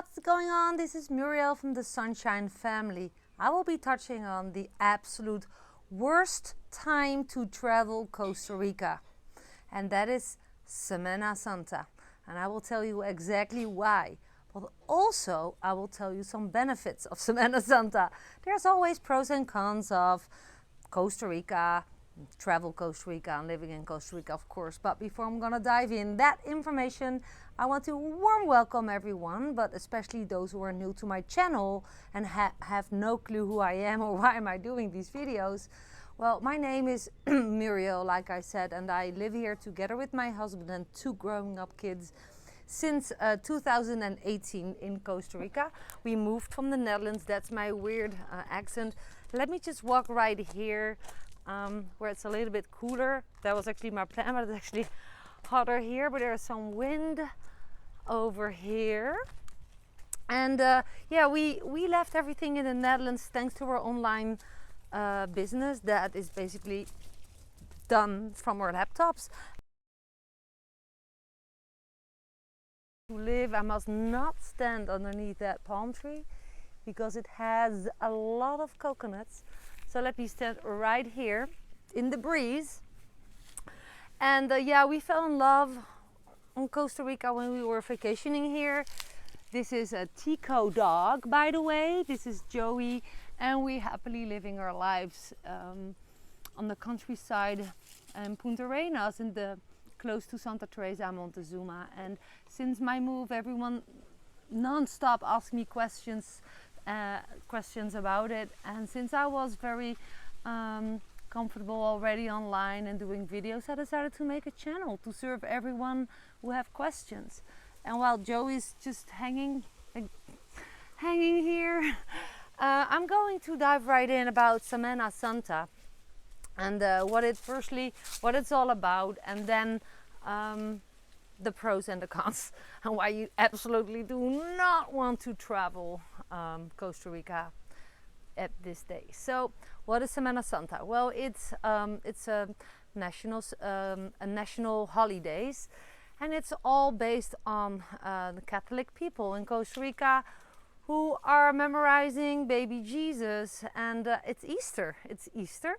what's going on? This is Muriel from the Sunshine Family. I will be touching on the absolute worst time to travel Costa Rica, and that is Semana Santa. And I will tell you exactly why. But also, I will tell you some benefits of Semana Santa. There's always pros and cons of Costa Rica, travel Costa Rica and living in Costa Rica, of course. But before I'm gonna dive in that information, I want to warm welcome everyone, but especially those who are new to my channel and have no clue who I am or why am I doing these videos. Well, my name is Muriel, like I said, and I live here together with my husband and two growing up kids since 2018 in Costa Rica. We moved from the Netherlands. That's my weird accent. Let me just walk right here where it's a little bit cooler. That was actually my plan, but it's actually hotter here, but there's some wind over here. And yeah, we left everything in the Netherlands thanks to our online business that is basically done from our laptops. To live, I must not stand underneath that palm tree because it has a lot of coconuts. So let me stand right here in the breeze. And yeah, we fell in love on Costa Rica when we were vacationing here. This is a Tico dog, by the way. This is Joey, and we happily living our lives on the countryside in Punta Arenas, in the close to Santa Teresa Montezuma. And since my move, everyone non-stop asked me questions about it. And since I was very comfortable already online and doing videos, I decided to make a channel to serve everyone who have questions. And while Joey's just hanging here, I'm going to dive right in about Semana Santa and what it's all about, and then the pros and the cons, and why you absolutely do not want to travel Costa Rica at this day. So, what is Semana Santa? Well, it's a national holidays, and it's all based on the Catholic people in Costa Rica who are memorizing baby Jesus, and it's Easter. It's Easter,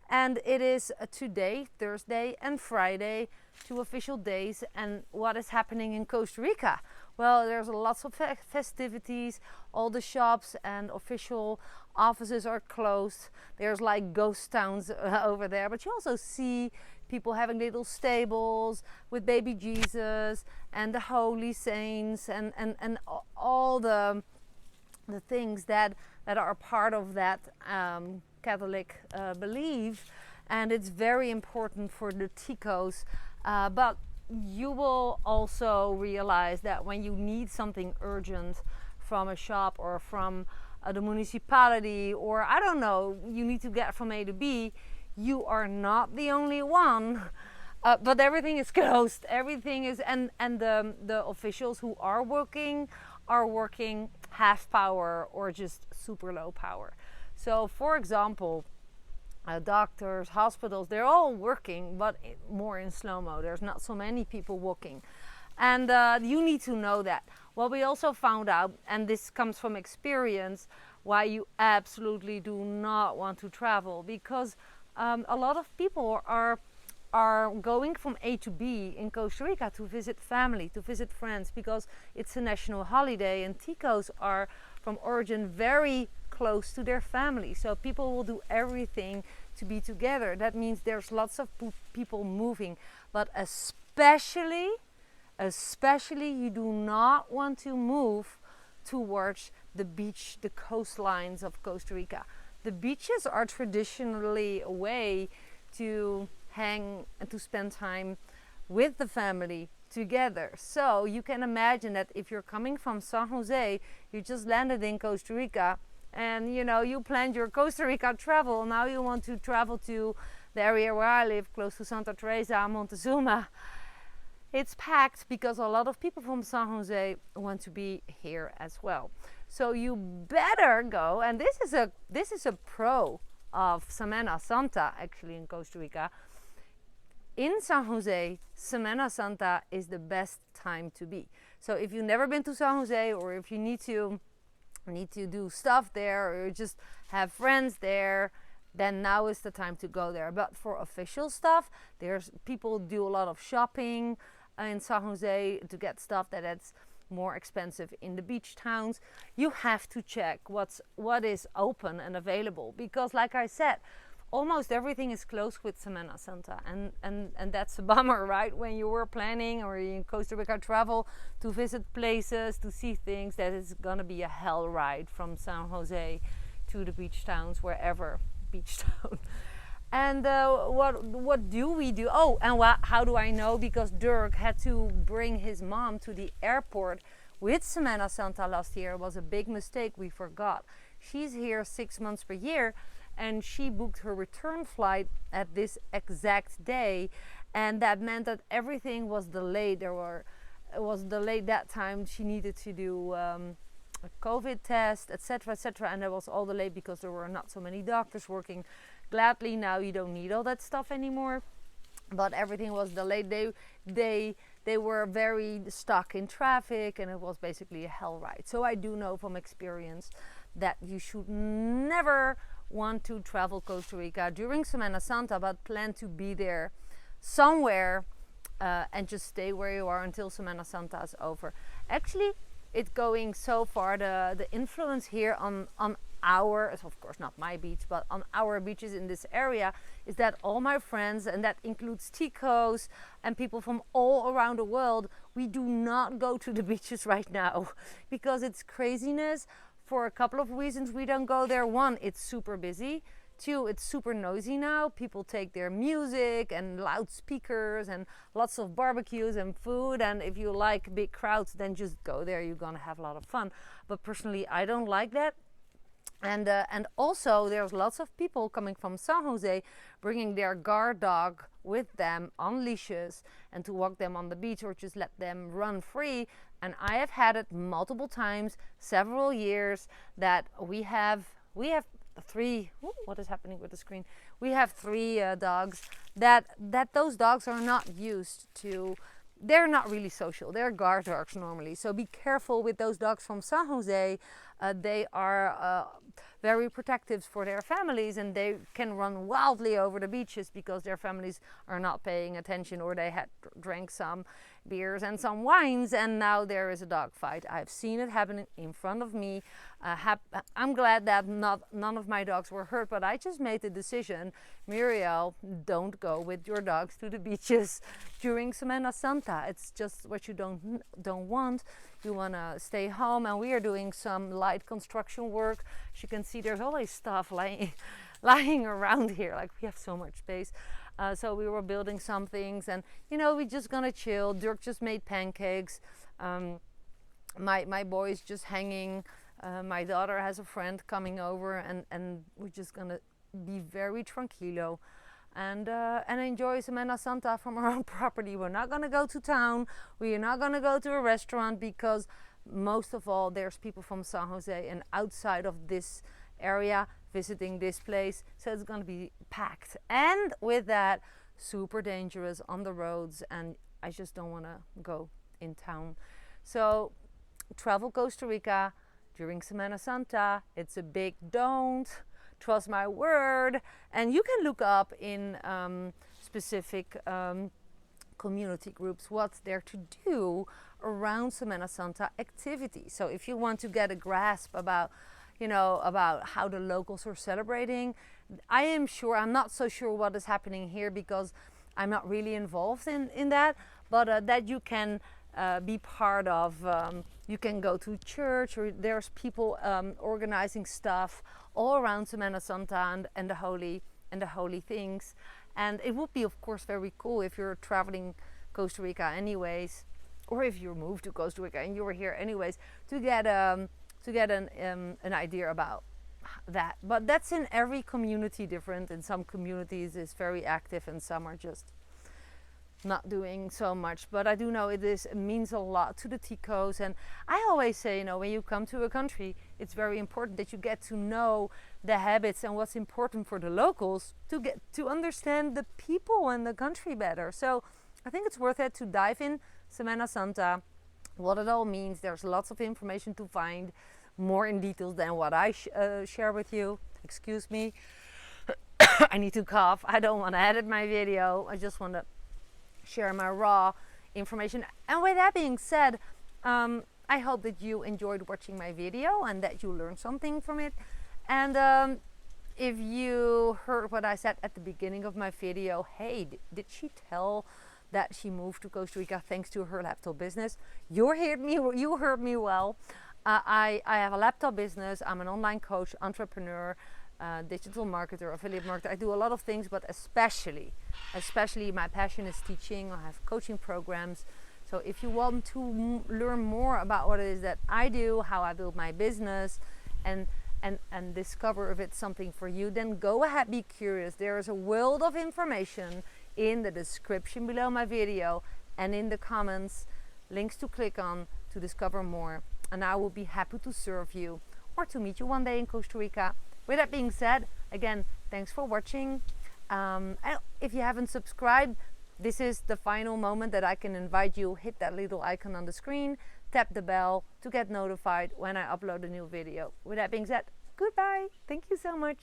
and it is today, Thursday and Friday, 2 official days. And what is happening in Costa Rica? Well, there's lots of festivities. All the shops and official offices are closed. There's like ghost towns over there, but you also see people having little stables with baby Jesus and the holy saints and all the things that are part of that Catholic belief. And it's very important for the Ticos, but you will also realize that when you need something urgent from a shop or from the municipality, or I don't know, you need to get from A to B, you are not the only one. But everything is closed. Everything is, and the officials who are working half power or just super low power. So, for example, doctors, hospitals, they're all working, but more in slow-mo. There's not so many people walking. And you need to know that. Well, we also found out, and this comes from experience, why you absolutely do not want to travel. Because a lot of people are going from A to B in Costa Rica to visit family, to visit friends, because it's a national holiday, and Ticos are from origin very close to their family. So people will do everything to be together. That means there's lots of people moving, but especially you do not want to move towards the beach, the coastlines of Costa Rica. The beaches are traditionally a way to hang and to spend time with the family together. So you can imagine that if you're coming from San Jose, you just landed in Costa Rica, and you know, you planned your Costa Rica travel. Now you want to travel to the area where I live, close to Santa Teresa Montezuma. It's packed because a lot of people from San Jose want to be here as well. So you better go, and this is a pro of Semana Santa actually in Costa Rica. In San Jose, Semana Santa is the best time to be. So if you've never been to San Jose, or if you need to do stuff there, or you just have friends there, then now is the time to go there. But for official stuff, there's people do a lot of shopping in San Jose to get stuff that's more expensive in the beach towns. You have to check what is open and available, because like I said, almost everything is closed with Semana Santa, and that's a bummer, right? When you were planning or in Costa Rica travel to visit places, to see things, that is gonna be a hell ride from San Jose to the beach towns, wherever beach town. And what do we do? Oh, and how do I know? Because Dirk had to bring his mom to the airport with Semana Santa last year. It was a big mistake, we forgot. She's here 6 months per year, and she booked her return flight at this exact day, and that meant that everything was delayed. It was delayed that time. She needed to do a COVID test, etc., etc., and it was all delayed because there were not so many doctors working. Gladly now you don't need all that stuff anymore, but everything was delayed. They were very stuck in traffic, and it was basically a hell ride. So I do know from experience that you should never want to travel Costa Rica during Semana Santa, but plan to be there somewhere and just stay where you are until Semana Santa is over. Actually, it's going so far, the influence here on our, of course not my beach, but on our beaches in this area, is that all my friends, and that includes Ticos and people from all around the world, we do not go to the beaches right now because it's craziness. For a couple of reasons we don't go there. One, it's super busy. Two, it's super noisy now. People take their music and loudspeakers and lots of barbecues and food, and if you like big crowds, then just go there. You're gonna have a lot of fun. But personally, I don't like that. And also there's lots of people coming from San Jose bringing their guard dog with them on leashes and to walk them on the beach or just let them run free. And I have had it multiple times, several years, that we have three. Ooh, what is happening with the screen? We have three dogs that those dogs are not used to. They're not really social. They're guard dogs normally. So be careful with those dogs from San Jose. They are very protective for their families, and they can run wildly over the beaches because their families are not paying attention, or they had drank some beers and some wines, and now there is a dog fight. I've seen it happen in front of me. I'm glad that none of my dogs were hurt, but I just made the decision, Muriel, don't go with your dogs to the beaches during Semana Santa. It's just what you don't want. You want to stay home, and we are doing some light construction work. As you can see, there's always stuff lying around here. Like, we have so much space. So we were building some things, and we're just gonna chill. Dirk just made pancakes. My boy is just hanging. My daughter has a friend coming over, and we're just gonna be very tranquilo and enjoy Semana Santa from our own property. We're not gonna go to town. We're not gonna go to a restaurant, because most of all, there's people from San Jose and outside of this area visiting this place, so it's going to be packed, and with that, super dangerous on the roads, and I just don't want to go in town. So travel Costa Rica during Semana Santa. It's a big don't. Trust my word. And you can look up in specific community groups what's there to do around Semana Santa activities. So if you want to get a grasp about how the locals are celebrating, I'm not so sure what is happening here, because I'm not really involved in that, but that you can be part of. You can go to church, or there's people organizing stuff all around Semana Santa and the holy things. And it would be, of course, very cool if you're traveling Costa Rica anyways, or if you moved to Costa Rica and you were here anyways, to get an idea about that. But that's in every community different. In some communities it's very active, and some are just not doing so much. But I do know it means a lot to the Ticos. And I always say, when you come to a country, it's very important that you get to know the habits and what's important for the locals, to get to understand the people and the country better. So I think it's worth it to dive in Semana Santa, what it all means. There's lots of information to find, more in details than what I share with you. Excuse me. I need to cough. I don't want to edit my video. I just want to share my raw information. And with that being said, I hope that you enjoyed watching my video and that you learned something from it. And if you heard what I said at the beginning of my video, hey, did she tell that she moved to Costa Rica thanks to her laptop business? You heard me well. I have a laptop business. I'm an online coach, entrepreneur, digital marketer, affiliate marketer. I do a lot of things, but especially my passion is teaching. I have coaching programs. So if you want to learn more about what it is that I do, how I build my business, and discover if it's something for you, then go ahead, be curious. There is a world of information in the description below my video and in the comments, links to click on to discover more. And I will be happy to serve you or to meet you one day in Costa Rica. With that being said, again, thanks for watching. And if you haven't subscribed, this is the final moment that I can invite you. Hit that little icon on the screen, tap the bell to get notified when I upload a new video. With that being said, goodbye. Thank you so much.